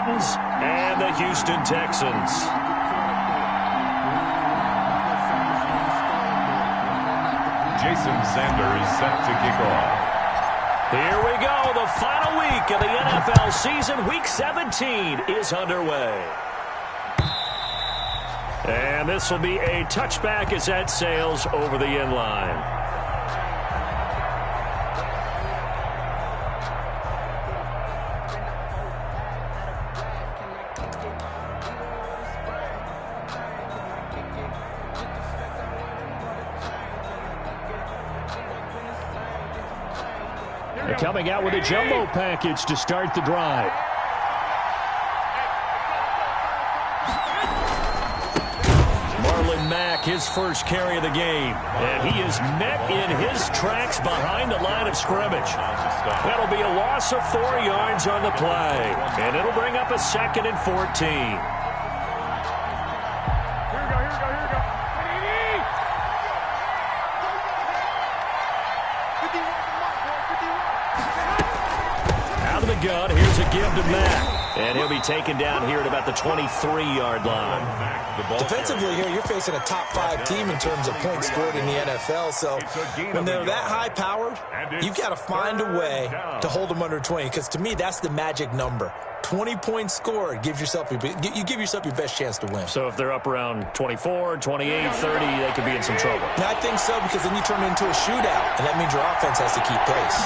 and the Houston Texans. Jason Sanders set to kick off. Here we go. The final week of the NFL season. Week 17 is underway. And this will be a touchback as that sails over the end line. Coming out with a jumbo package to start the drive. Marlon Mack, his first carry of the game. And he is met in his tracks behind the line of scrimmage. That'll be a loss of 4 yards on the play. And it'll bring up a 2nd and 14. Gun. Here's a give to Mack. And he'll be taken down here at about the 23-yard line. Defensively here, you're facing a top 5 team in terms of points scored in the NFL. So when they're that high-powered, you've got to find a way to hold them under 20. Because to me, that's the magic number. 20 points scored gives yourself you give yourself your best chance to win. So if they're up around 24, 28, 30, they could be in some trouble. I think so, because then you turn it into a shootout, and that means your offense has to keep pace.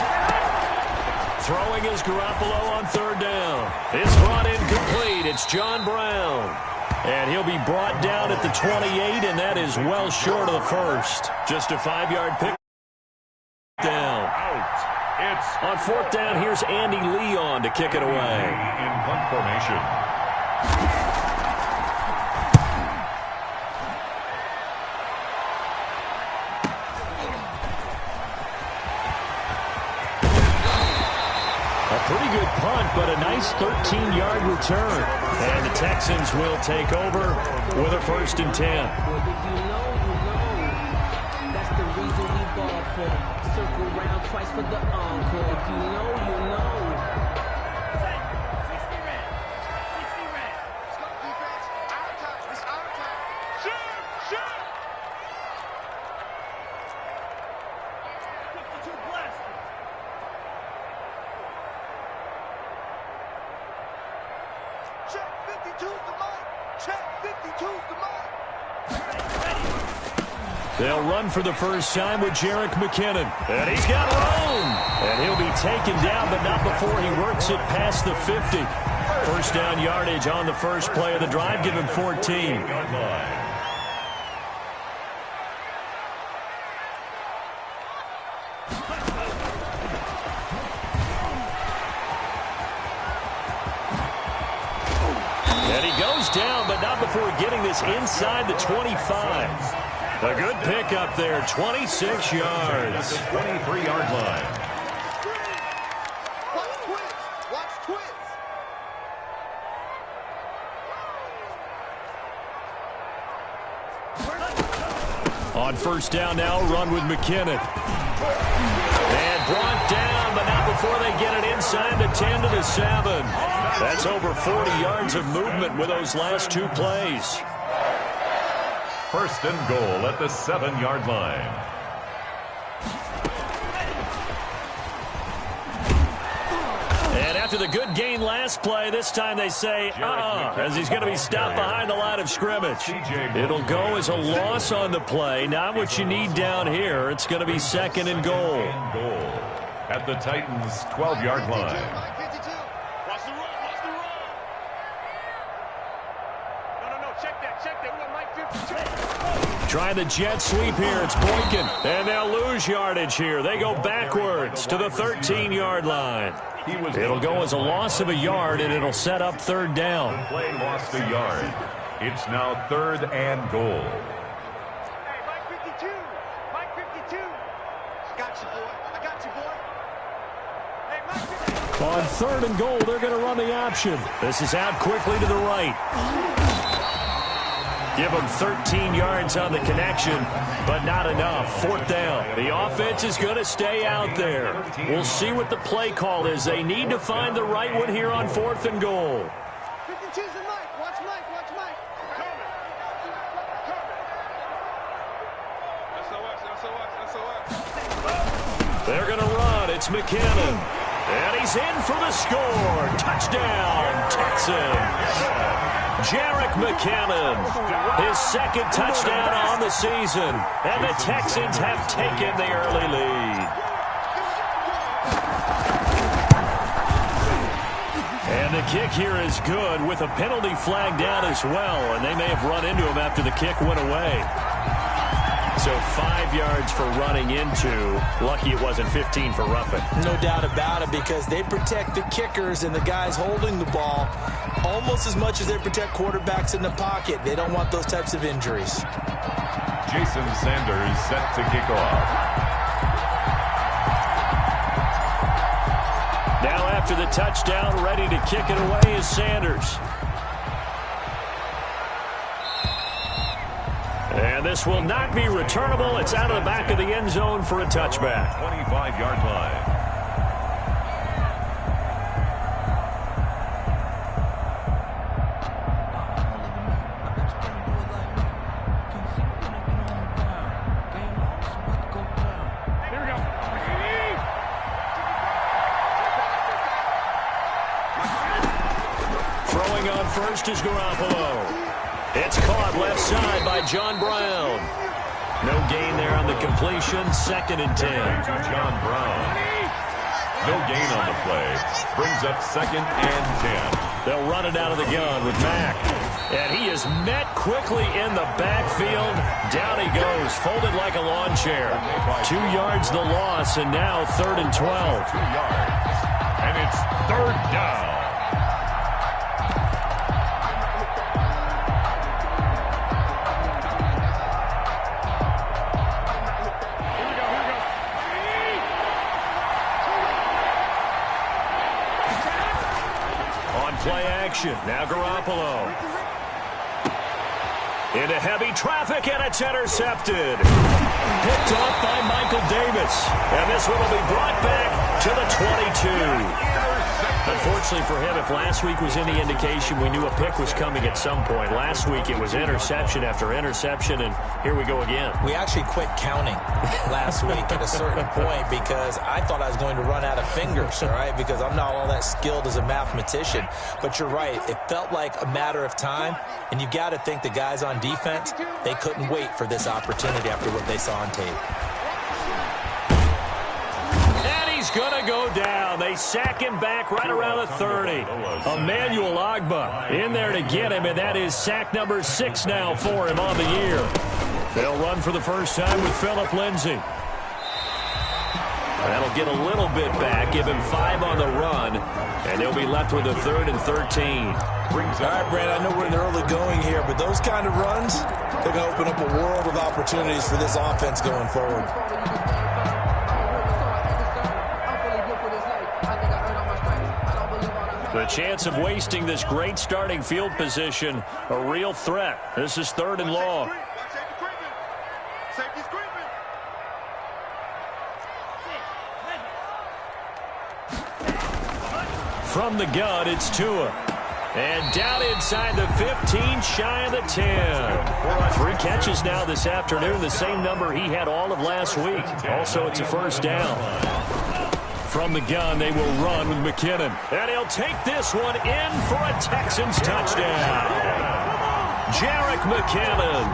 Throwing is Garoppolo on 3rd down. It's brought in complete. It's John Brown. And he'll be brought down at the 28, and that is well short of the first. Just a 5-yard pick down. On 4th down, here's Andy Leon to kick it away. In punt formation. Pretty good punt, but a nice 13-yard return. And the Texans will take over with a 1st and 10. Well, if you know, that's the reason we ball for. Circle round twice for the encore. If you know, you know. 60 red. 60 red. Let's go, defense. Our time. It's our time. Shoot! 52 blast. Check 52's the mic. Check 52's the mic. They'll run for the first time with Jerick McKinnon. And he's got room. And he'll be taken down, but not before he works it past the 50. First down yardage on the first play of the drive. Give him 14. Down, but not before getting this inside the 25. A good pickup there, 26 yards. 23-yard line. Watch Twitch. On 1st down now, run with McKinnon. And brought down, but not before they get it inside the 10 to the 7. That's over 40 yards of movement with those last 2 plays. 1st and goal at the 7-yard line. And after the good gain last play, this time they say, as he's going to be stopped behind the line of scrimmage. It'll go as a loss on the play. Not what you need down here. It's going to be 2nd and goal. At the Titans' 12-yard line. Trying the jet sweep here. It's Boykin. And they'll lose yardage here. They go backwards to the 13-yard line. It'll go as a loss of a yard, and it'll set up 3rd down. The play lost a yard. It's now 3rd and goal. Hey, Mike 52. Mike 52. I got you, boy. I got you, boy. Hey, Mike 52. On 3rd and goal, they're going to run the option. This is out quickly to the right. Give them 13 yards on the connection, but not enough. 4th down. The offense is going to stay out there. We'll see what the play call is. They need to find the right one here on 4th and goal. 52's and Mike. Watch Mike. Watch Mike. Coming. SOS. They're going to run. It's McKinnon. And he's in for the score. Touchdown, Texans. Jerick McKinnon, his second touchdown on the season. And the Texans have taken the early lead. And the kick here is good with a penalty flag down as well. And they may have run into him after the kick went away. So 5 yards for running into. Lucky it wasn't 15 for roughing. No doubt about it, because they protect the kickers and the guys holding the ball almost as much as they protect quarterbacks in the pocket. They don't want those types of injuries. Jason Sanders set to kick off. Now after the touchdown, ready to kick it away is Sanders. And this will not be returnable. It's out of the back of the end zone for a touchback. 25-yard line. Throwing on first is Garoppolo. It's caught left side by John Brown. No gain there on the completion. 2nd and 10. To John Brown. No gain on the play. Brings up 2nd and 10. They'll run it out of the gun with Mack. And he is met quickly in the backfield. Down he goes, folded like a lawn chair. 2 yards the loss, and now 3rd and 12. 2 yards. And it's 3rd down. Play action. Now Garoppolo. Into heavy traffic, and it's intercepted. Picked off by Michael Davis. And this one will be brought back to the 22. Unfortunately for him, if last week was any indication, we knew a pick was coming at some point. Last week it was interception after interception, and here we go again. We actually quit counting last week at a certain point because I thought I was going to run out of fingers, all right, because I'm not all that skilled as a mathematician. But you're right. It felt like a matter of time, and you got to think the guys on defense, they couldn't wait for this opportunity after what they saw on tape. He's going to go down. They sack him back right around the 30. Emmanuel Ogbah in there to get him, and that is sack number 6 now for him on the year. They'll run for the first time with Phillip Lindsay. That'll get a little bit back, give him 5 on the run, and they'll be left with a 3rd and 13. All right, Brad, I know we're in the early going here, but those kind of runs, they're going to open up a world of opportunities for this offense going forward. The chance of wasting this great starting field position, a real threat. This is 3rd and long. From the gun, it's Tua. And down inside the 15, shy of the 10. 3 catches now this afternoon, the same number he had all of last week. Also, it's a first down. From the gun, they will run with McKinnon. And he'll take this one in for a Texans touchdown. Jerick McKinnon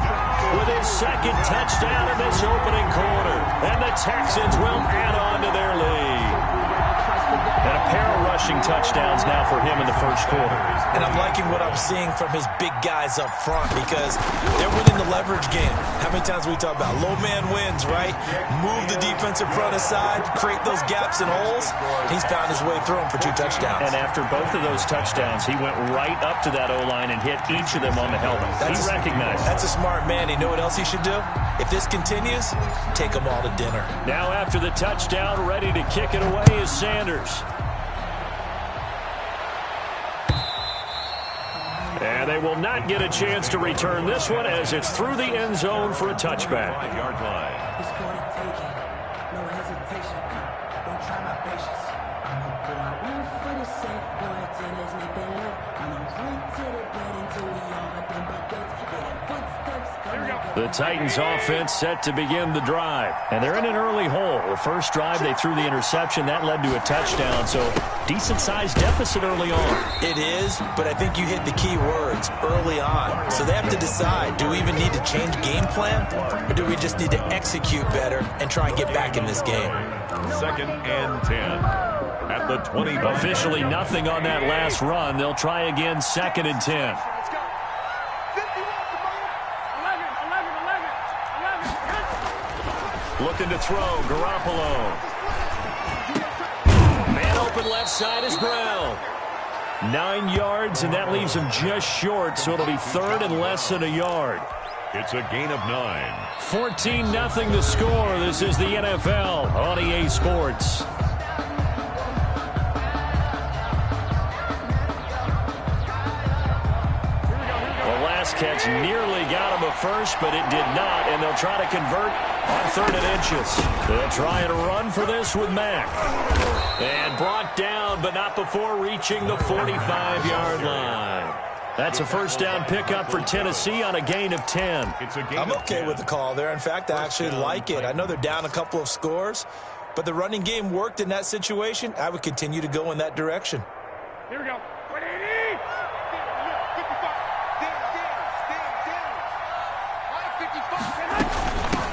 with his 2nd touchdown in this opening quarter. And the Texans will add on to their lead. And a pair of rushing touchdowns now for him in the first quarter. And I'm liking what I'm seeing from his big guys up front because they're winning the leverage game. How many times we talk about low man wins, right? Move the defensive front aside, create those gaps and holes. He's found his way through them for 2 touchdowns. And after both of those touchdowns, he went right up to that O-line and hit each of them on the helmet. He recognized. That's a smart man. You know what else he should do? If this continues, take them all to dinner. Now after the touchdown, ready to kick it away is Sanders. And they will not get a chance to return this one as it's through the end zone for a touchback. 5-yard line. The Titans offense set to begin the drive. And they're in an early hole. The first drive, they threw the interception. That led to a touchdown. So decent-sized deficit early on. It is, but I think you hit the key words, early on. So they have to decide, do we even need to change game plan? Or do we just need to execute better and try and get back in this game? 2nd and 10. At the 20. Officially nothing on that last run. They'll try again 2nd and 10. Looking to throw, Garoppolo. Man open left side is Brown. 9 yards, and that leaves him just short, so it'll be 3rd and less than a yard. It's a gain of 9. 14-0 the score. This is the NFL on EA Sports. Catch nearly got him a first, but it did not, and they'll try to convert on 3rd and inches. They'll try and run for this with Mack. And brought down, but not before reaching the 45-yard line. That's a first down pickup for Tennessee on a gain of 10. I'm okay with the call there. In fact, I actually like it. I know they're down a couple of scores, but the running game worked in that situation. I would continue to go in that direction. Here we go.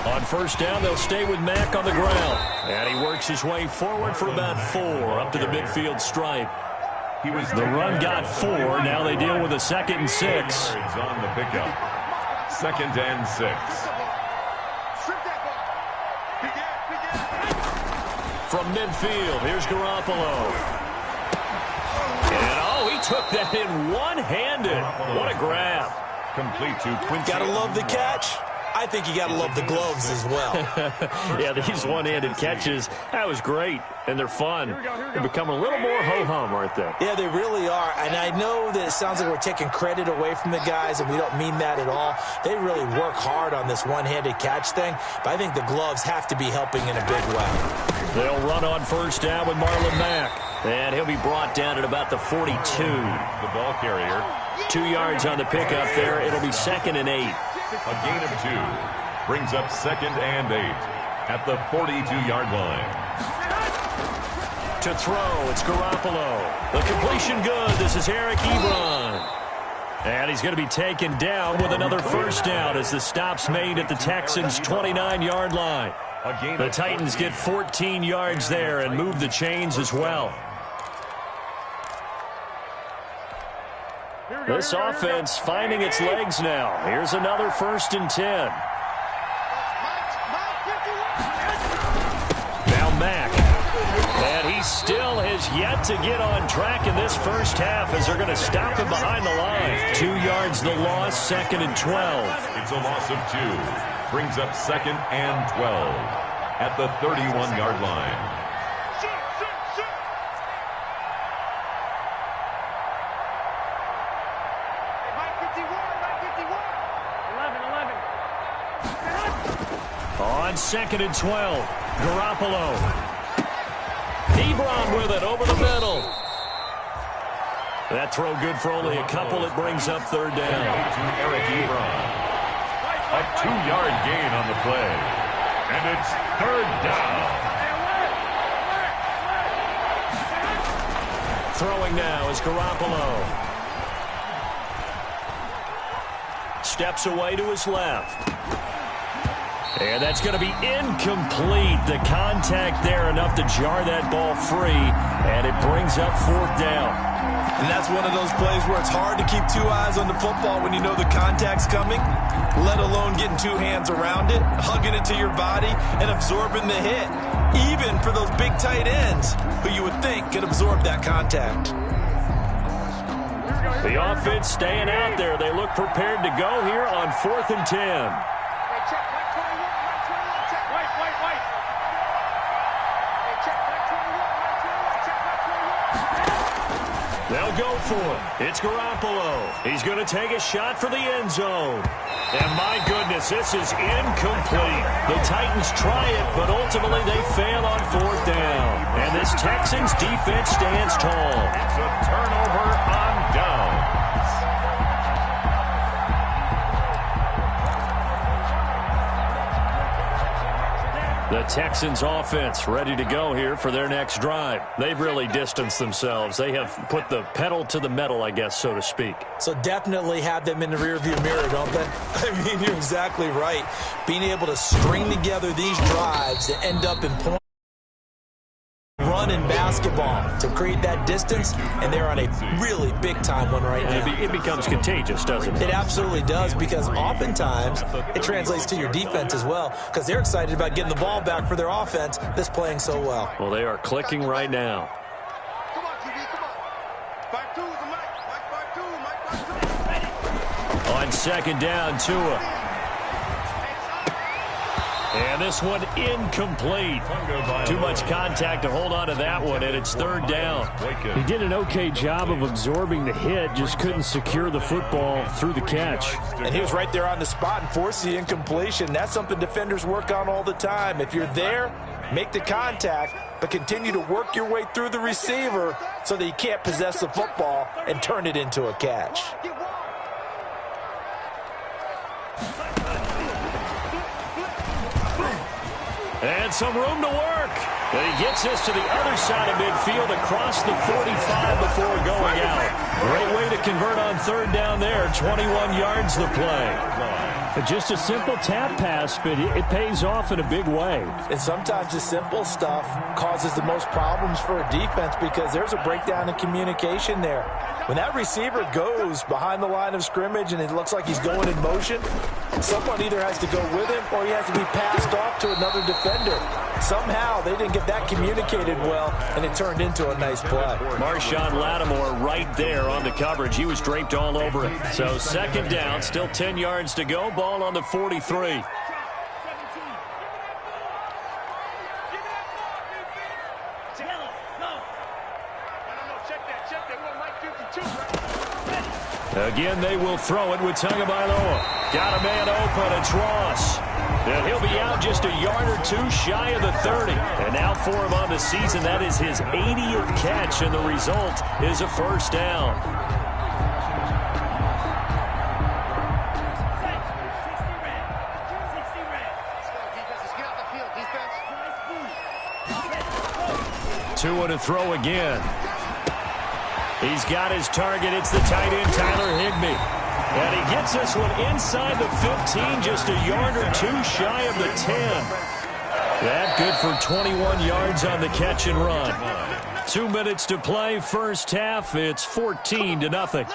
On first down, they'll stay with Mack on the ground. And he works his way forward for about 4 up to the midfield stripe. The run got 4. Now they deal with a 2nd and 6. On the pickup. 2nd and 6. From midfield, here's Garoppolo. And, oh, he took that in one-handed. What a grab. Complete to Quincy. Gotta love the catch. I think you got to love the gloves as well. Yeah, these one-handed catches, that was great, and they're fun. They're becoming a little more ho-hum, aren't they? Yeah, they really are, and I know that it sounds like we're taking credit away from the guys, and we don't mean that at all. They really work hard on this one-handed catch thing, but I think the gloves have to be helping in a big way. They'll run on first down with Marlon Mack, and he'll be brought down at about the 42. The ball carrier. 2 yards on the pickup there. It'll be 2nd and 8. A gain of 2. Brings up 2nd and 8 at the 42-yard line. To throw, it's Garoppolo. The completion good. This is Eric Ebron. And he's going to be taken down with another first down as the stop's made at the Texans' 29-yard line. The Titans get 14 yards there and move the chains as well. This offense finding its legs now. Here's another 1st and 10. Now Mack. And he still has yet to get on track in this first half as they're going to stop him behind the line. 2 yards the loss, 2nd and 12. It's a loss of 2. Brings up 2nd and 12 at the 31-yard line. On 2nd and 12, Garoppolo. Ebron with it over the middle. That throw good for only a couple. It brings up 3rd down. To Eric Ebron. A 2-yard gain on the play. And it's 3rd down. Throwing now is Garoppolo. Steps away to his left. And that's going to be incomplete. The contact there enough to jar that ball free, and it brings up 4th down. And that's one of those plays where it's hard to keep 2 eyes on the football when you know the contact's coming, let alone getting 2 hands around it, hugging it to your body, and absorbing the hit, even for those big tight ends who you would think could absorb that contact. The offense staying out there. They look prepared to go here on 4th and 10. They'll go for it. It's Garoppolo. He's going to take a shot for the end zone. And my goodness, this is incomplete. The Titans try it, but ultimately they fail on 4th down. And this Texans defense stands tall. It's a turnover on downs. Texans offense ready to go here for their next drive. They've really distanced themselves. They have put the pedal to the metal, I guess, so to speak. So definitely have them in the rearview mirror, don't they? I mean, you're exactly right. Being able to string together these drives that end up in points. Run in basketball to create that distance, and they're on a really big-time one right now. It becomes contagious, doesn't it? It absolutely does, because oftentimes it translates to your defense as well, because they're excited about getting the ball back for their offense that's playing so well. Well, they are clicking right now. Come on, TV, come on. 5-2 is the mic. Mike 5-2. On second down, Tua. And this one incomplete. Too much contact to hold on to that one, and it's third down. He did an okay job of absorbing the hit, just couldn't secure the football through the catch. And he was right there on the spot and forced the incompletion. That's something defenders work on all the time. If you're there, make the contact, but continue to work your way through the receiver so that you can't possess the football and turn it into a catch. And some room to work. And he gets us to the other side of midfield across the 45 before going out. Great way to convert on third down there. 21 yards the play. Just a simple tap pass, but it pays off in a big way. And sometimes the simple stuff causes the most problems for a defense because there's a breakdown in communication there. When that receiver goes behind the line of scrimmage and it looks like he's going in motion, someone either has to go with him or he has to be passed off to another defender. Somehow they didn't get that communicated well, and it turned into a nice play. Marshawn Lattimore right there on the coverage. He was draped all over it. So second down, still 10 yards to go. Ball on the 43. Again, they will throw it with Tagovailoa. Got a man open, it's Ross. And he'll be out just a yard or two shy of the 30. And now for him on the season, that is his 80th catch, and the result is a first down. Tua to throw again. He's got his target. It's the tight end, Tyler Higbee. And he gets this one inside the 15, just a yard or two shy of the 10. That good for 21 yards on the catch and run. 2 minutes to play, first half. It's 14-0.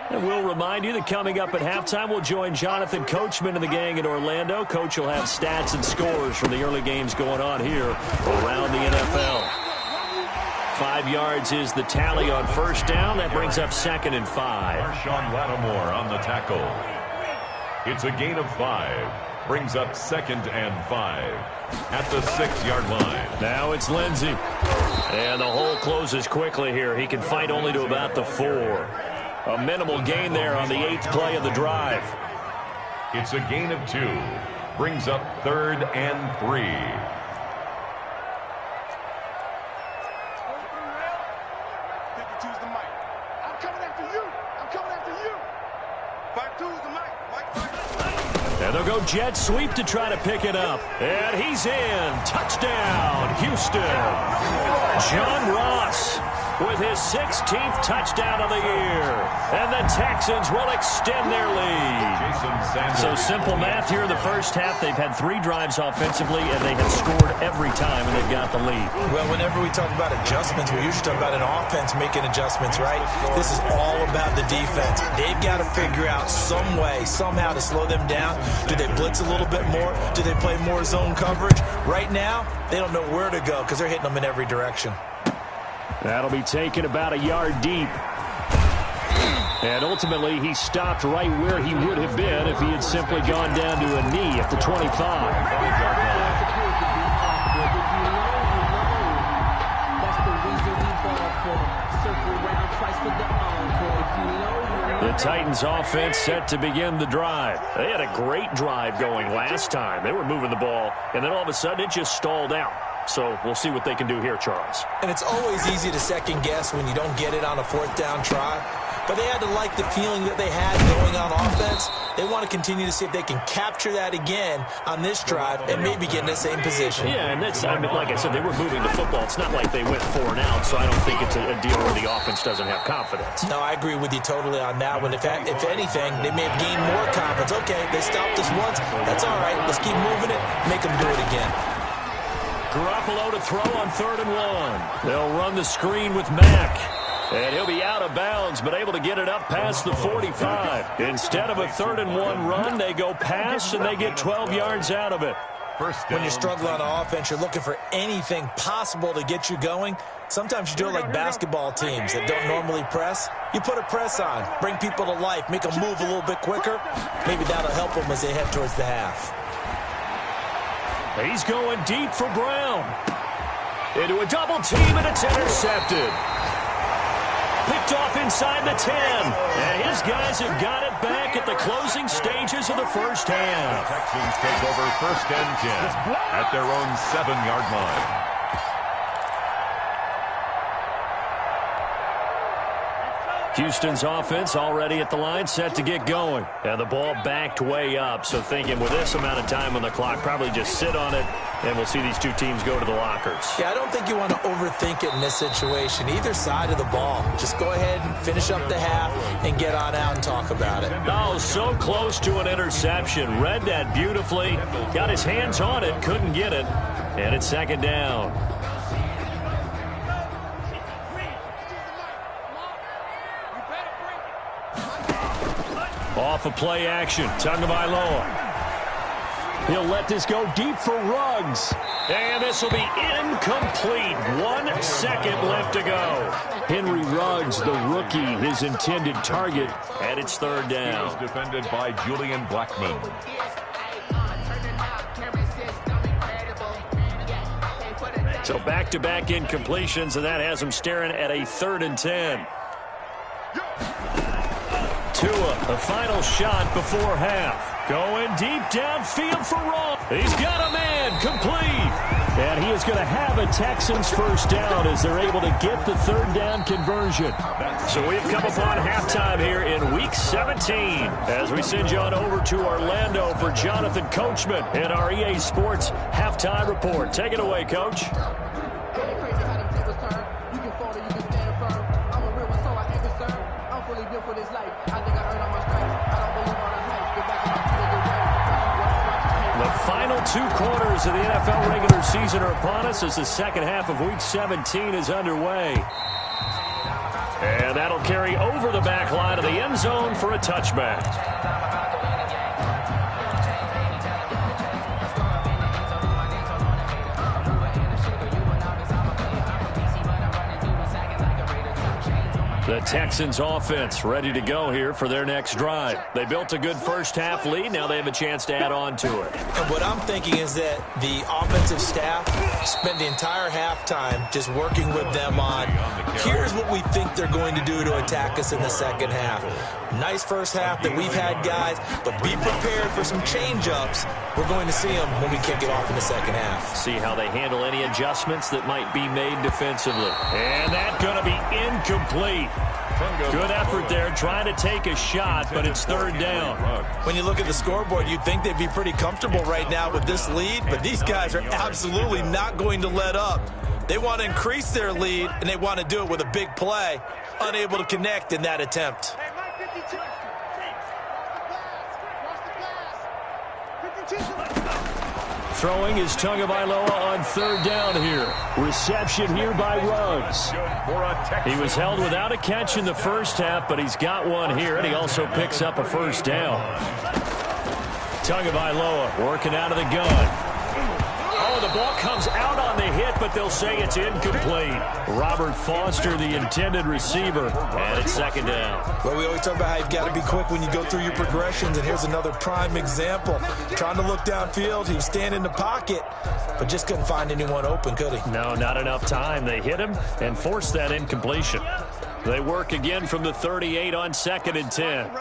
And we'll remind you that coming up at halftime, we'll join Jonathan Coachman and the gang in Orlando. Coach will have stats and scores from the early games going on here around the NFL. 5 yards is the tally on first down. That brings up 2nd and 5. Marshawn Lattimore on the tackle. It's a gain of 5. Brings up 2nd and 5 at the 6-yard line. Now it's Lindsey. And the hole closes quickly here. He can fight only to about the 4. A minimal gain there on the 8th play of the drive. It's a gain of 2. Brings up 3rd and 3. And they'll go jet sweep to try to pick it up. And he's in. Touchdown, Houston. John Ross with his 16th touchdown of the year. And the Texans will extend their lead. So simple math here in the first half. They've had 3 drives offensively, and they have scored every time, and they've got the lead. Well, whenever we talk about adjustments, we usually talk about an offense making adjustments, right? This is all about the defense. They've got to figure out some way, somehow to slow them down. Do they blitz a little bit more? Do they play more zone coverage? Right now, they don't know where to go because they're hitting them in every direction. That'll be taken about a yard deep. And ultimately, he stopped right where he would have been if he had simply gone down to a knee at the 25. The Titans offense set to begin the drive. They had a great drive going last time. They were moving the ball, and then all of a sudden it just stalled out. So we'll see what they can do here, Charles. And it's always easy to second guess when you don't get it on a 4th down try. but they had to like the feeling that they had going on offense. They want to continue to see if they can capture that again on this drive and maybe get in the same position. Yeah, and that's, I mean, like I said, they were moving the football. It's not like they went 4 and out, so I don't think it's a deal where the offense doesn't have confidence. No, I agree with you totally on that one. If anything, they may have gained more confidence. Okay, they stopped us once. That's all right. Let's keep moving it. Make them do it again. Garoppolo to throw on 3rd and 1. They'll run the screen with Mack. And he'll be out of bounds, but able to get it up past the 45. Instead of a 3rd and 1 run, they go pass, and they get 12 yards out of it. When you struggle on offense, you're looking for anything possible to get you going. Sometimes you do it like basketball teams that don't normally press. You put a press on, bring people to life, make them move a little bit quicker. Maybe that'll help them as they head towards the half. He's going deep for Brown. Into a double team, and it's intercepted. Picked off inside the 10. And his guys have got it back at the closing stages of the first half. The Texans take over 1st and 10 at their own 7-yard line. Houston's offense already at the line, set to get going. And the ball backed way up, so thinking with this amount of time on the clock, probably just sit on it, and we'll see these two teams go to the lockers. Yeah, I don't think you want to overthink it in this situation. Either side of the ball. Just go ahead and finish up the half and get on out and talk about it. Oh, so close to an interception. Read that beautifully. Got his hands on it, couldn't get it. And it's 2nd down. Off of play action, Tagovailoa. He'll let this go deep for Ruggs. And this will be incomplete. 1 second left to go. Henry Ruggs, the rookie, his intended target, and it's 3rd down. He is defended by Julian Blackman. So back-to-back incompletions, and that has him staring at a 3rd and 10. Tua, a final shot before half. Going deep downfield for Ross. He's got a man, complete. And he is going to have a Texans first down as they're able to get the 3rd down conversion. So we've come upon halftime here in Week 17 as we send you on over to Orlando for Jonathan Coachman and our EA Sports Halftime Report. Take it away, Coach. The final 2 quarters of the NFL regular season are upon us as the second half of Week 17 is underway. And that'll carry over the back line of the end zone for a touchback. The Texans offense ready to go here for their next drive. They built a good first half lead. Now they have a chance to add on to it. And what I'm thinking is that the offensive staff spent the entire halftime just working with them on, here's what we think they're going to do to attack us in the second half. Nice first half that we've had, guys, but be prepared for some change-ups. We're going to see them when we kick it off in the second half. See how they handle any adjustments that might be made defensively. And that's going to be incomplete. Good effort there, trying to take a shot, but it's 3rd down. When you look at the scoreboard, you'd think they'd be pretty comfortable right now with this lead, but these guys are absolutely not going to let up. They want to increase their lead, and they want to do it with a big play. Unable to connect in that attempt. Throwing is Tagovailoa on 3rd down here. Reception here by Ruggs. He was held without a catch in the first half, but he's got one here, and he also picks up a first down. Tagovailoa working out of the gun. Oh, the ball comes out on the hit, but they'll say it's incomplete. Robert Foster, the intended receiver, and it's 2nd down. Well, we always talk about how you've got to be quick when you go through your progressions, and here's another prime example. Trying to look downfield, he was standing in the pocket, but just couldn't find anyone open, could he? No, not enough time. They hit him and forced that incompletion. They work again from the 38 on 2nd and 10.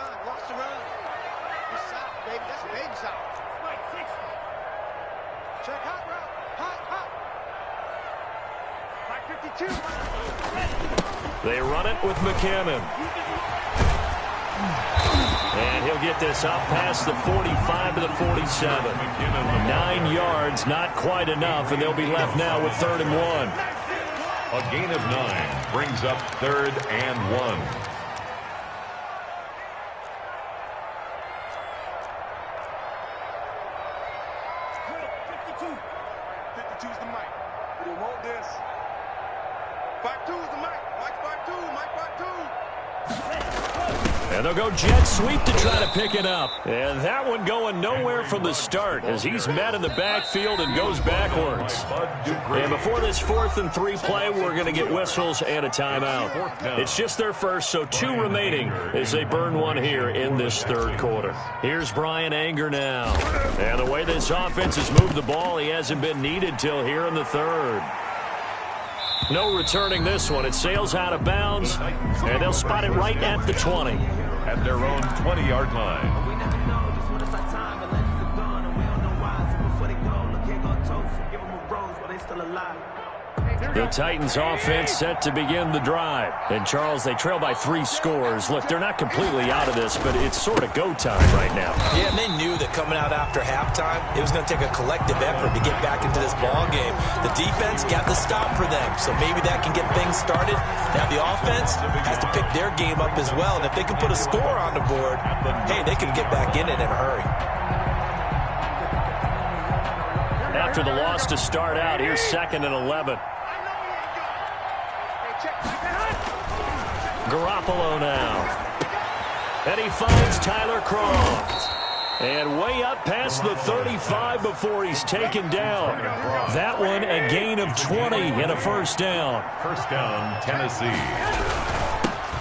They run it with McCammon. And he'll get this up past the 45 to the 47. 9 yards, not quite enough, and they'll be left now with 3rd and 1. A gain of 9 brings up 3rd and 1. And they'll go jet sweep to try to pick it up. And that one going nowhere from the start as he's met in the backfield and goes backwards. And before this 4th and 3 play, we're going to get whistles and a timeout. It's just their first, so 2 remaining as they burn one here in this 3rd quarter. Here's Brian Anger now. And the way this offense has moved the ball, he hasn't been needed till here in the 3rd. No returning this one. It sails out of bounds, and they'll spot it right at the 20. At their own 20-yard line. The Titans offense set to begin the drive. And, Charles, they trail by 3 scores. Look, they're not completely out of this, but it's sort of go time right now. Yeah, and they knew that coming out after halftime, it was going to take a collective effort to get back into this ball game. The defense got the stop for them, so maybe that can get things started. Now the offense has to pick their game up as well, and if they can put a score on the board, hey, they can get back in it in a hurry. After the loss to start out, here's 2nd and 11. Garoppolo now. And he finds Tyler Croft. And way up past the 35 before he's taken down. That one a gain of 20 and a 1st down. 1st down, Tennessee.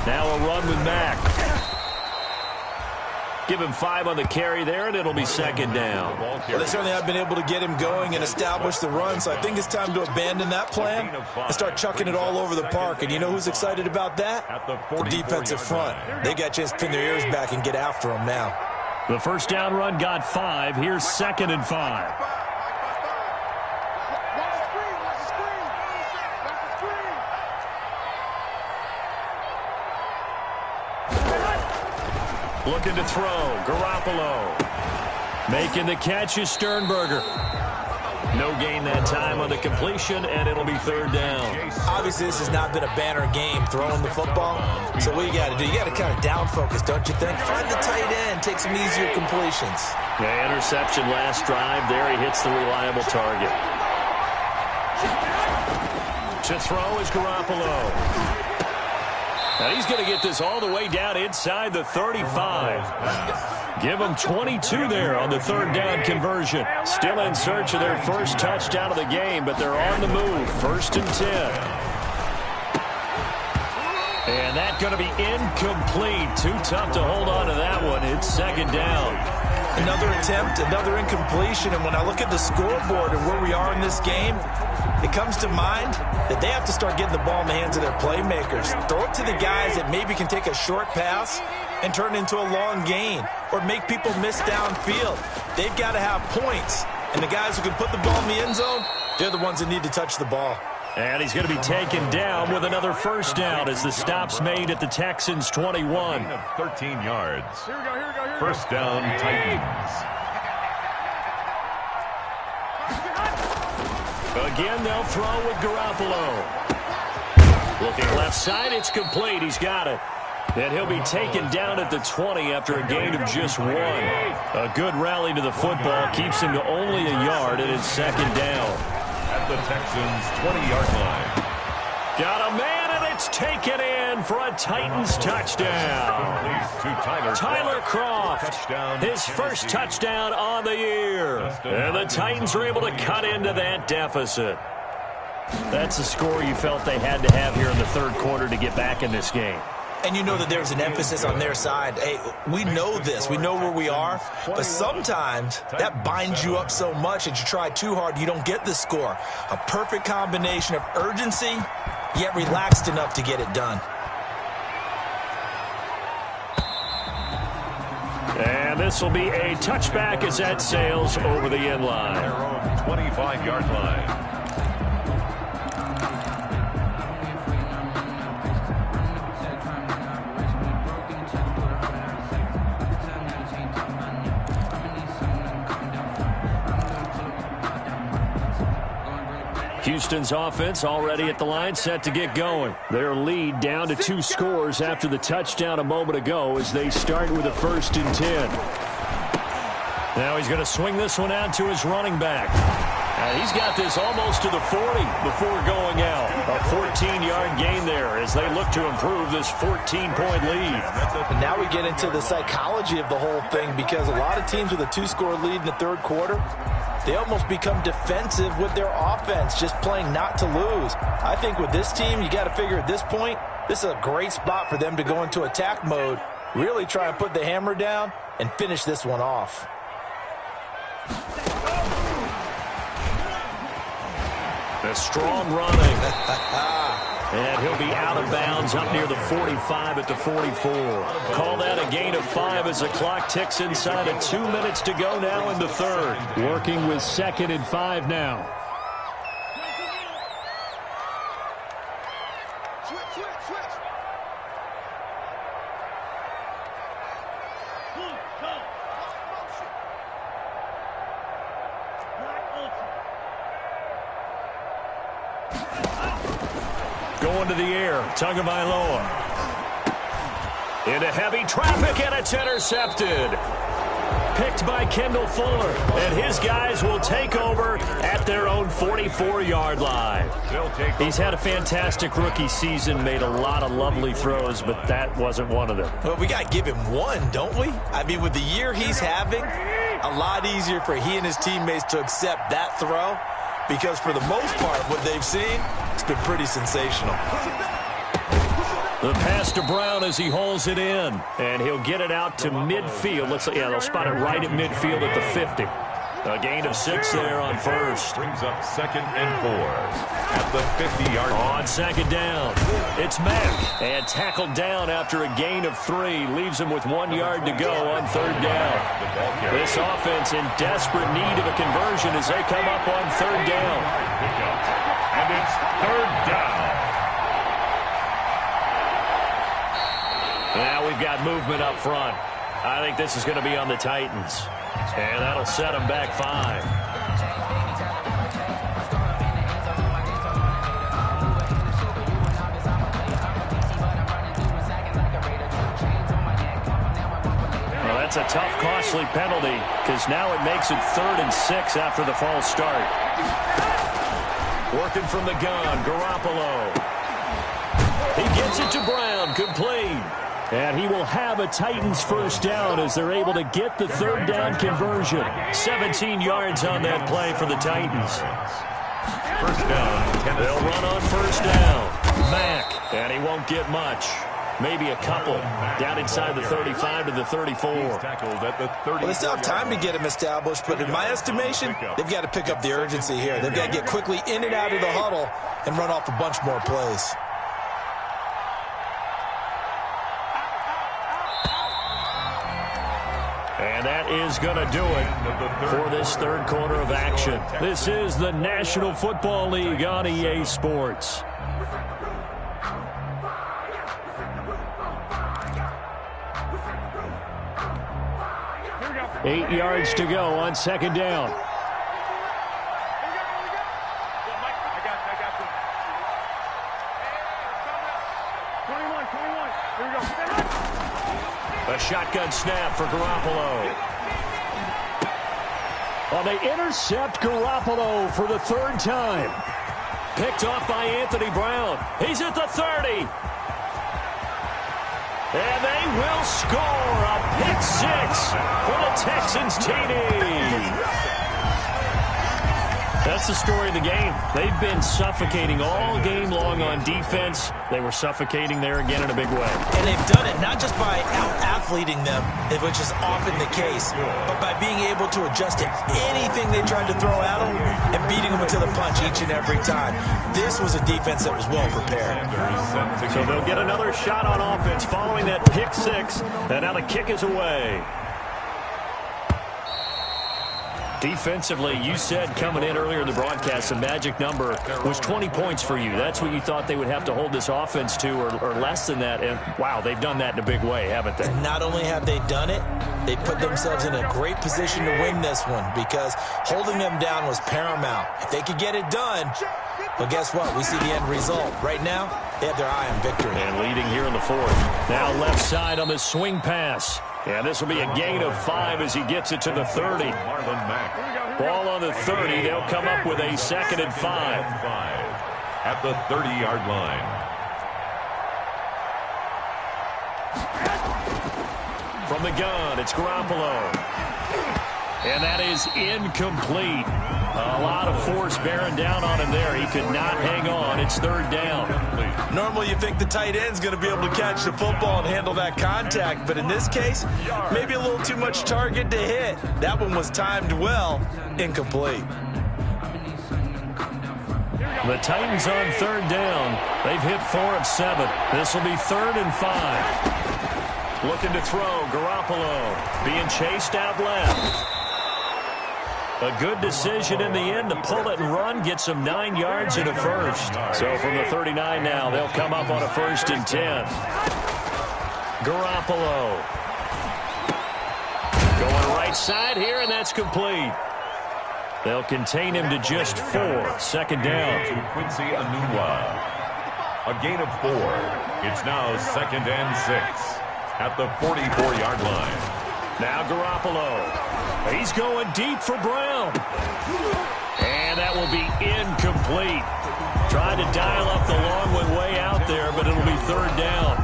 Now a run with Mack. Give him 5 on the carry there, and it'll be 2nd down. Well, they certainly have been able to get him going and establish the run, so I think it's time to abandon that plan and start chucking it all over the park. And you know who's excited about that? The defensive front. They got a chance to pin their ears back and get after him now. The 1st down run got 5. Here's 2nd and 5. Looking to throw. Garoppolo. Making the catch is Sternberger. No gain that time on the completion, and it'll be 3rd down. Obviously, this has not been a banner game throwing the football. So what you got to do, you got to kind of down focus, don't you think? Find the tight end, take some easier completions. The interception last drive. There he hits the reliable target. To throw is Garoppolo. Now he's going to get this all the way down inside the 35. Give them 22 there on the 3rd down conversion. Still in search of their first touchdown of the game, but they're on the move. 1st and 10. And that's going to be incomplete. Too tough to hold on to that one. It's 2nd down. Another attempt, another incompletion, and when I look at the scoreboard and where we are in this game, it comes to mind that they have to start getting the ball in the hands of their playmakers. Throw it to the guys that maybe can take a short pass and turn it into a long gain or make people miss downfield. They've got to have points, and the guys who can put the ball in the end zone, they're the ones that need to touch the ball. And he's going to be taken down with another 1st down as the stop's made at the Texans' 21. 13 yards. 1st down, Titans. Again, they'll throw with Garoppolo. Looking left side, it's complete. He's got it. And he'll be taken down at the 20 after a gain of just 1. A good rally to the football keeps him to only a yard, and it's 2nd down. At the Texans' 20-yard line. Got a man, and it's taken in for a Titans touchdown. Tyler Croft, his first touchdown on the year. And the Titans are able to cut into that deficit. That's a score you felt they had to have here in the 3rd quarter to get back in this game. And you know that there's an emphasis on their side. Hey, we know this. We know where we are. But sometimes that binds you up so much that you try too hard, you don't get the score. A perfect combination of urgency, yet relaxed enough to get it done. And this will be a touchback as that sails over the end line. Their own 25-yard line. Houston's offense already at the line, set to get going. Their lead down to 2 scores after the touchdown a moment ago as they start with a 1st and 10. Now he's going to swing this one out to his running back. And he's got this almost to the 40 before going out. A 14-yard gain there as they look to improve this 14-point lead. And now we get into the psychology of the whole thing, because a lot of teams with a 2-score lead in the third quarter, they almost become defensive with their offense, just playing not to lose. I think with this team, you got to figure at this point, this is a great spot for them to go into attack mode, really try and put the hammer down and finish this one off. A strong running. And he'll be out of bounds up near the 45 at the 44. Call that a gain of 5 as the clock ticks inside of 2 minutes to go now in the third. Working with 2nd and 5 now. Going to the air, Tagovailoa. Into heavy traffic, and it's intercepted. Picked by Kendall Fuller, and his guys will take over at their own 44-yard line. He's had a fantastic rookie season, made a lot of lovely throws, but that wasn't one of them. Well, we got to give him one, don't we? I mean, with the year he's having, a lot easier for he and his teammates to accept that throw, because for the most part, what they've seen, it's been pretty sensational. The pass to Brown as he holds it in, and he'll get it out to midfield. They'll spot it right at midfield at the 50. A gain of 6 there on first. Brings up 2nd and 4 at the 50-yard line. On 2nd down, it's Mack, and tackled down after a gain of 3. Leaves him with 1 yard to go on 3rd down. This offense in desperate need of a conversion as they come up on 3rd down. And it's 3rd down. Now we've got movement up front. I think this is going to be on the Titans. And that'll set them back 5. Well, that's a tough, costly penalty, because now it makes it 3rd and 6 after the false start. Working from the gun, Garoppolo. He gets it to Brown, complete. And he will have a Titans 1st down as they're able to get the 3rd down conversion. 17 yards on that play for the Titans. 1st down. They'll run on 1st down. Mack, and he won't get much. Maybe a couple. Down inside the 35 to the 34. Well, they still have time to get him established, but in my estimation, they've got to pick up the urgency here. They've got to get quickly in and out of the huddle and run off a bunch more plays. And that is going to do it for this third quarter of action. This is the National Football League on EA Sports. Eight yards to go on 2nd down. A shotgun snap for Garoppolo. Well, they intercept Garoppolo for the 3rd time. Picked off by Anthony Brown. He's at the 30. And they will score a pick 6 for the Texans TD. That's the story of the game. They've been suffocating all game long on defense. They were suffocating there again in a big way. And they've done it not just by out-athleting them, which is often the case, but by being able to adjust to anything they tried to throw at them and beating them to the punch each and every time. This was a defense that was well prepared. So they'll get another shot on offense following that pick 6, and now the kick is away. Defensively, you said coming in earlier in the broadcast, the magic number was 20 points for you. That's what you thought they would have to hold this offense to, or less than that. And, wow, they've done that in a big way, haven't they? Not only have they done it, they put themselves in a great position to win this one because holding them down was paramount. If they could get it done, Well, guess what? We see the end result. Right now, they have their eye on victory. And leading here in the fourth. Now left side on the swing pass. And this will be a gain of 5 as he gets it to the 30. Ball on the 30. They'll come up with a 2nd and 5. At the 30-yard line. From the gun, it's Garoppolo. And that is incomplete. A lot of force bearing down on him there. He could not hang on. It's 3rd down. Normally you think the tight end's going to be able to catch the football and handle that contact, but in this case, maybe a little too much target to hit. That one was timed well. Incomplete. The Titans on 3rd down. They've hit 4 of 7. This will be 3rd and 5. Looking to throw. Garoppolo being chased out left. A good decision in the end to pull it and run, get some 9 yards and a first. So from the 39 now, they'll come up on a 1st and 10. Garoppolo. Going right side here, and that's complete. They'll contain him to just 4. 2nd down. To Quincy Enunwa. A gain of 4. It's now 2nd and 6. At the 44-yard line. Now Garoppolo. He's going deep for Brown. And that will be incomplete. Trying to dial up the long one way out there, but it'll be 3rd down.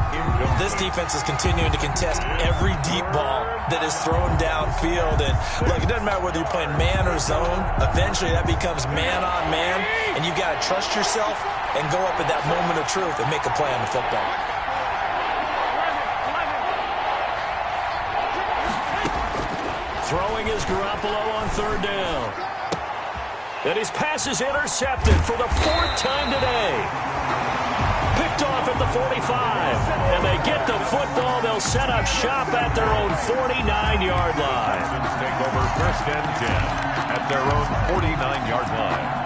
This defense is continuing to contest every deep ball that is thrown downfield. And look, it doesn't matter whether you're playing man or zone. Eventually that becomes man on man. And you got to trust yourself and go up at that moment of truth and make a play on the football. Throwing is Garoppolo on 3rd down. And his pass is intercepted for the 4th time today. Picked off at the 45. And they get the football. They'll set up shop at their own 49-yard line. Take over 1st and 10 at their own 49-yard line.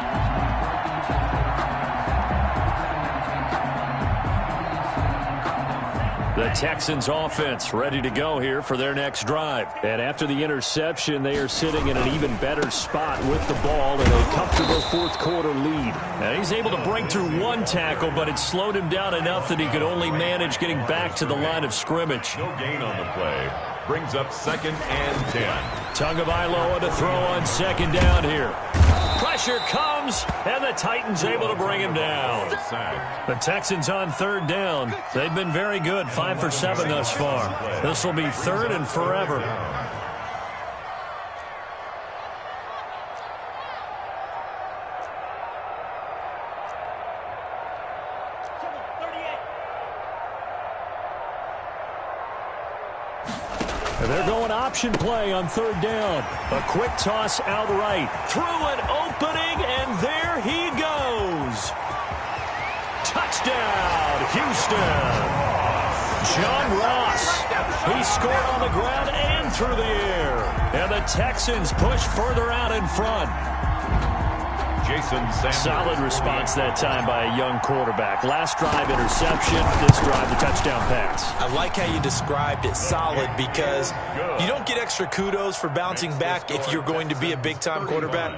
The Texans offense ready to go here for their next drive. And after the interception, they are sitting in an even better spot with the ball in a comfortable 4th quarter lead. Now he's able to break through 1 tackle, but it slowed him down enough that he could only manage getting back to the line of scrimmage. No gain on the play. Brings up 2nd and 10. Tagovailoa to throw on 2nd down here. Pressure comes, and the Titans able to bring him down. The Texans on 3rd down. They've been very good, 5 for 7 thus far. This will be 3rd and forever. They're going option play on 3rd down. A quick toss outright. Through an opening, and there he goes. Touchdown, Houston. John Ross. He scored on the ground and through the air. And the Texans push further out in front. Jason Sanders. Solid response that time by a young quarterback. Last drive, interception. This drive, the touchdown pass. I like how you described it, solid, because you don't get extra kudos for bouncing back if you're going to be a big-time quarterback.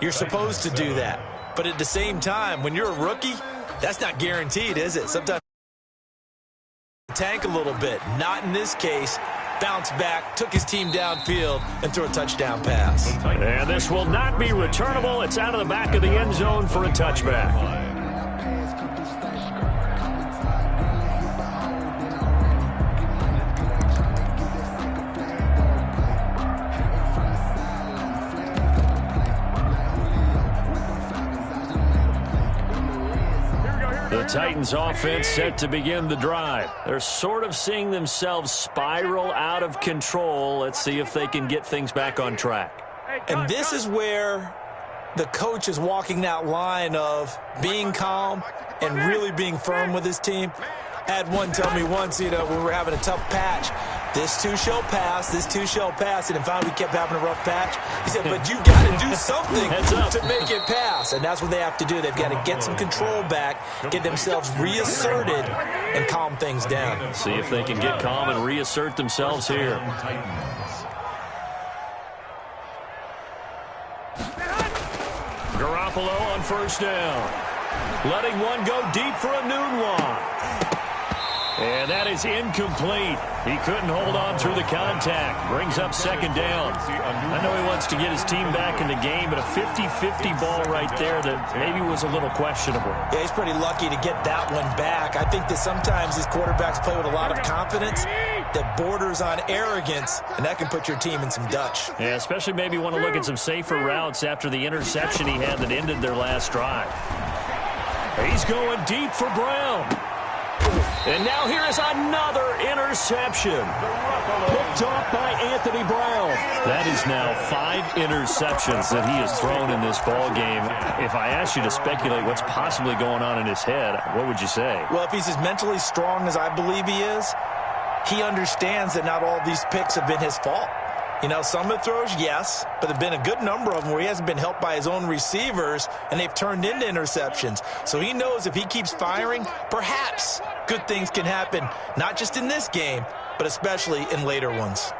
You're supposed to do that. But at the same time, when you're a rookie, that's not guaranteed, is it? Sometimes tank a little bit. Not in this case. Bounced back, took his team downfield, and threw a touchdown pass. And this will not be returnable. It's out of the back of the end zone for a touchback. The Titans offense set to begin the drive. They're sort of seeing themselves spiral out of control. Let's see if they can get things back on track. And this is where the coach is walking that line of being calm and really being firm with his team. I had one tell me once, when we were having a tough patch, this too shall pass, this too shall pass, and finally we kept having a rough patch. He said, but you got to do something to make it pass, and that's what they have to do. They've got to get some control back, get themselves reasserted, and calm things down. See if they can get calm and reassert themselves here. Garoppolo on 1st down. letting one go deep for a noon one. And that is incomplete. He couldn't hold on through the contact. Brings up second down. I know he wants to get his team back in the game, but a 50-50 ball right there that maybe was a little questionable. Yeah, he's pretty lucky to get that one back. I think that sometimes these quarterbacks play with a lot of confidence that borders on arrogance, and that can put your team in some Dutch. Yeah, especially maybe want to look at some safer routes after the interception he had that ended their last drive. He's going deep for Brown. And now here is another interception. Picked off by Anthony Brown. That is now 5 interceptions that he has thrown in this ball game. If I asked you to speculate what's possibly going on in his head, what would you say? Well, if he's as mentally strong as I believe he is, he understands that not all these picks have been his fault. You know, some of the throws, yes, but there have been a good number of them where he hasn't been helped by his own receivers, and they've turned into interceptions. So he knows if he keeps firing, perhaps good things can happen, not just in this game, but especially in later ones.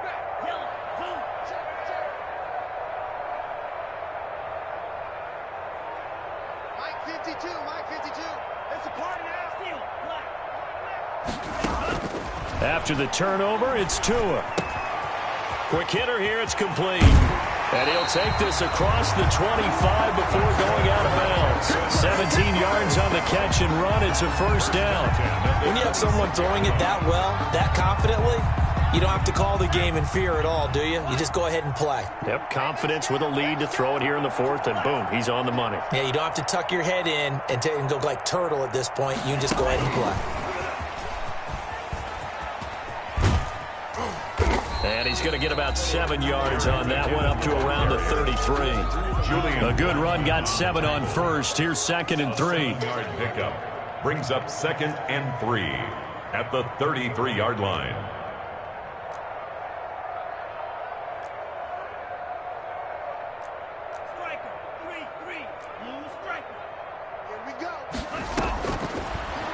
Mike 52, Mike 52. It's a party now. After the turnover, it's Tua. Quick hitter here, it's complete. And he'll take this across the 25 before going out of bounds. 17 yards on the catch and run. It's a first down. When you have someone throwing it that well, that confidently, you don't have to call the game in fear at all, do you? You just go ahead and play. Yep, confidence with a lead to throw it here in the fourth, and boom, he's on the money. Yeah, you don't have to tuck your head in and go like turtle at this point. You can just go ahead and play. And he's going to get about 7 yards on that one, up to around the 33. A good run, got 7 on first. Here's 2nd and 3. Yard pickup brings up 2nd and 3 at the 33-yard line. Here we go.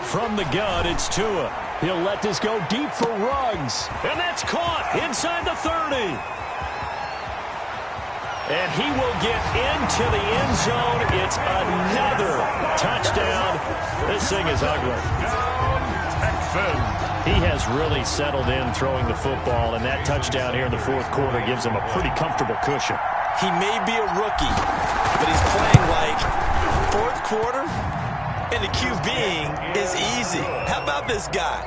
From the gun, it's Tua. He'll let this go deep for Ruggs. And that's caught inside the 30. And he will get into the end zone. It's another touchdown. This thing is ugly. He has really settled in throwing the football, and that touchdown here in the fourth quarter gives him a pretty comfortable cushion. He may be a rookie, but he's playing like fourth quarter, and the QBing is easy. How about this guy?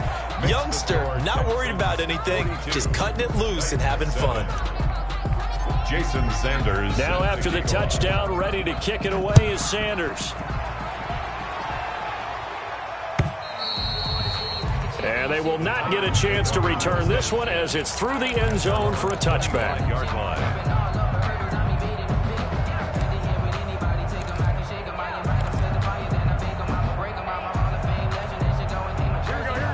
Youngster, not worried about anything, just cutting it loose and having fun. Jason Sanders. Now after the touchdown, ready to kick it away is Sanders. And they will not get a chance to return this one as it's through the end zone for a touchback. Yard line.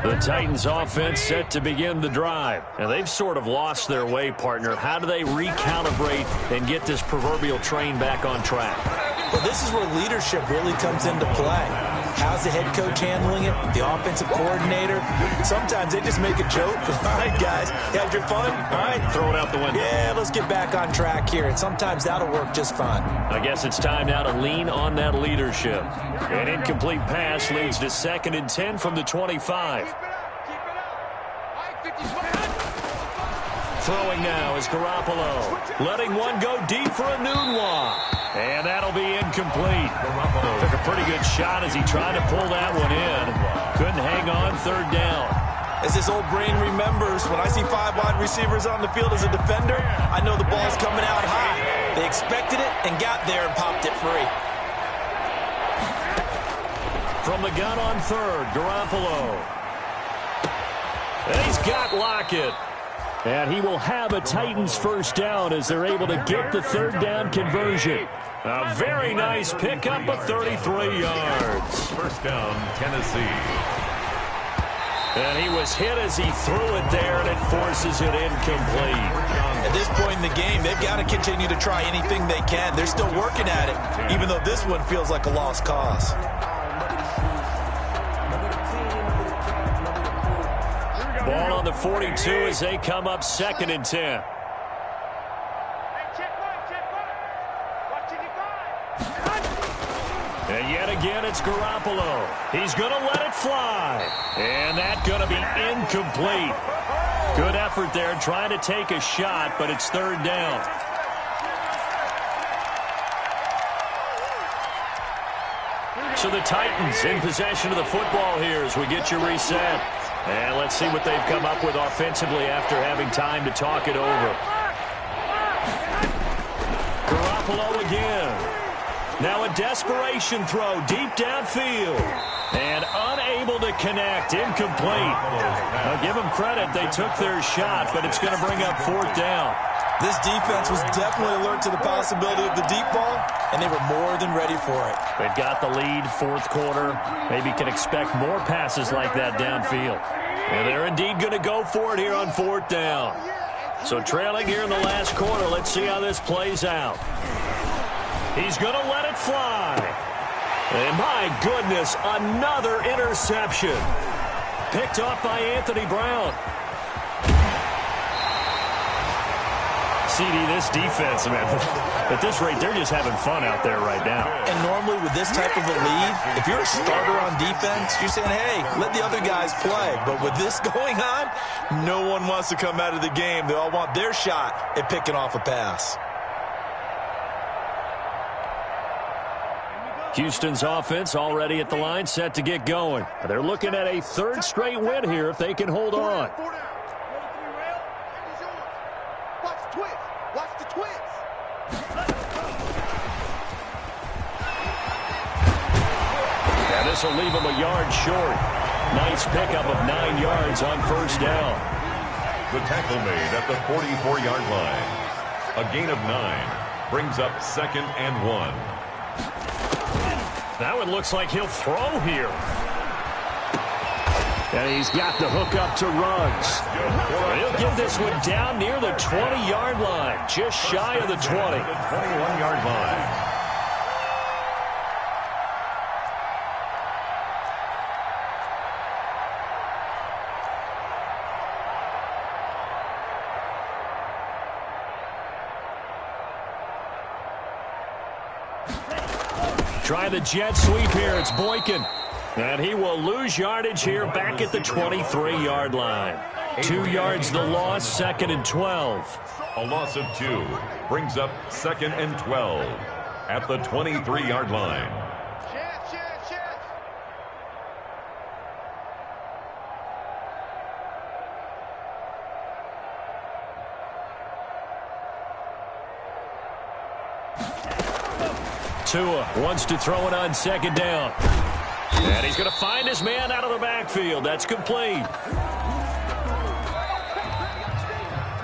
The Titans offense set to begin the drive. And they've sort of lost their way, partner. How do they recalibrate and get this proverbial train back on track? Well, this is where leadership really comes into play. How's the head coach handling it? The offensive coordinator? Sometimes they just make a joke. All right, guys, you had your fun? All right. Throw it out the window. Yeah, let's get back on track here. And sometimes that'll work just fine. I guess it's time now to lean on that leadership. An incomplete pass leads to 2nd and 10 from the 25. Keep it up. Mike 55. Throwing now is Garoppolo. Letting one go deep for a noon one. And that'll be incomplete. Took a pretty good shot as he tried to pull that one in. Couldn't hang on, 3rd down. As this old brain remembers, when I see 5 wide receivers on the field as a defender, I know the ball's coming out high. They expected it and got there and popped it free. From the gun on 3rd, Garoppolo. And he's got Lockett. And he will have a Titans first down as they're able to get the 3rd down conversion. A very nice pickup of 33 yards. First down, Tennessee. And he was hit as he threw it there, and it forces it incomplete. At this point in the game, they've got to continue to try anything they can. They're still working at it, even though this one feels like a lost cause. Ball on the 42 as they come up 2nd and 10. Hey, check one. Watching your guy. And yet again, it's Garoppolo. He's going to let it fly. And that's going to be incomplete. Good effort there trying to take a shot, but it's third down. So the Titans in possession of the football here as we get you reset. And let's see what they've come up with offensively after having time to talk it over. Garoppolo again. Now a desperation throw deep downfield. And unable to connect. Incomplete. Now give them credit. They took their shot, but it's going to bring up fourth down. This defense was definitely alert to the possibility of the deep ball, and they were more than ready for it. They've got the lead, fourth quarter. Maybe can expect more passes like that downfield. And they're indeed going to go for it here on fourth down. So trailing here in the last quarter, let's see how this plays out. He's going to let it fly. And my goodness, another interception. Picked off by Anthony Brown. CD, this defense, man, at this rate, they're just having fun out there right now. And normally with this type of a lead, if you're a starter on defense, you're saying, hey, let the other guys play. But with this going on, no one wants to come out of the game. They all want their shot at picking off a pass. Houston's offense already at the line, set to get going. They're looking at a third straight win here if they can hold on. And this will leave them a yard short. Nice pickup of 9 yards on first down. The tackle made at the 44-yard line. A gain of 9 brings up 2nd and 1. That one looks like he'll throw here. And he's got the hook up to Ruggs. He'll get this one down near the 20-yard line, just shy of the 20. The 21-yard line. Try the jet sweep here. It's Boykin. And he will lose yardage here back at the 23-yard line. 2 yards the loss, 2nd and 12. A loss of 2 brings up 2nd and 12 at the 23-yard line. Tua wants to throw it on 2nd down. And he's going to find his man out of the backfield. That's complete.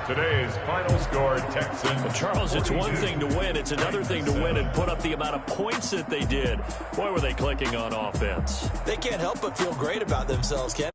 Today's final score, Texans. Well, Charles, it's one thing to win. It's another thing to win and put up the amount of points that they did. Boy, were they clicking on offense. They can't help but feel great about themselves, Ken.